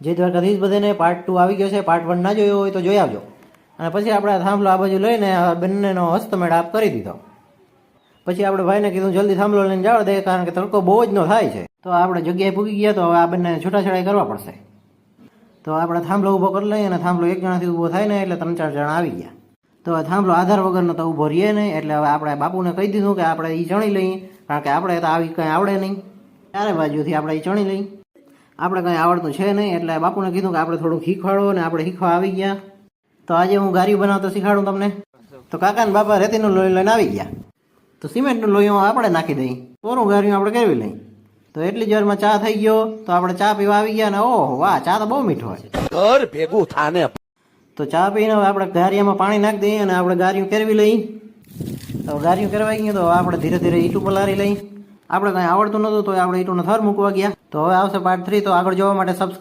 જય દ્વારકાધીશ બધાને. પાર્ટ 2 આવી ગયો છે. પાર્ટ 1 ના જોયો હોય તો જોઈ આવજો. અને પછી આપણે થાંભલો આ બાજુ લઈને બંનેનો હસ્તમેળાપ કરી દીધો. પછી આપણે ભાઈને કીધું જલ્દી થાંભલો લઈને જાવ દે, કારણ કે તડકો બહુ જ નો થાય છે. તો આપણે જગ્યાએ પૂગી ગયા. તો હવે આ બંને છૂટાછેડાઈ કરવા પડશે. તો આપણે થાંભલો ઊભો કરી લઈએ, અને થાંભલો એક જણાથી ઊભો થાય ને એટલે 3-4 જણા આવી ગયા. તો આ થાંભલો આધાર વગરનો તો ઊભો રહીએ નહીં. એટલે હવે આપણે બાપુને કહી દીધું કે આપણે એ ચણી લઈએ, કારણ કે આપણે તો આવી કંઈ આવડે નહીં. ચારે બાજુથી આપણે એ ચણી લઈએ. આપણે કંઈ આવડતું છે નહીં, એટલે બાપુને કીધું કે આપણે થોડુંક શીખવાડો, ને આપણે શીખવા આવી ગયા. તો આજે હું ગારી બનાવતો શીખાડું તમને. તો કાકા ને બાપા રેતીનું લોહી લઈને આવી ગયા. તો સિમેન્ટનું લોહી આપણે નાખી દઈએ, કોરું ગાર્યું આપણે કરવી લઈએ. તો એટલી જ વારમાં ચા થઈ ગયો. તો આપણે ચા પીવા આવી ગયા, ને ઓહો વાહ, ચા તો બહુ મીઠો હોય. ઘર ભેગું થાને. તો ચા પીને હવે આપણે ગારિયામાં પાણી નાખી દઈએ, અને આપણે ગારિયું કરવી લઈ. તો ગારિયું કરવાઈ ગયું. તો આપણે ધીરે ધીરે ઈટું પલારી લઈ. આપણે કંઈ આવડતું નહોતું તો આપણે ઈટુનો થર મૂકવા ગયા. તો હવે આવશે પાર્ટ 3. તો આગળ જોવા માટે સબસ્ક્રાઈબ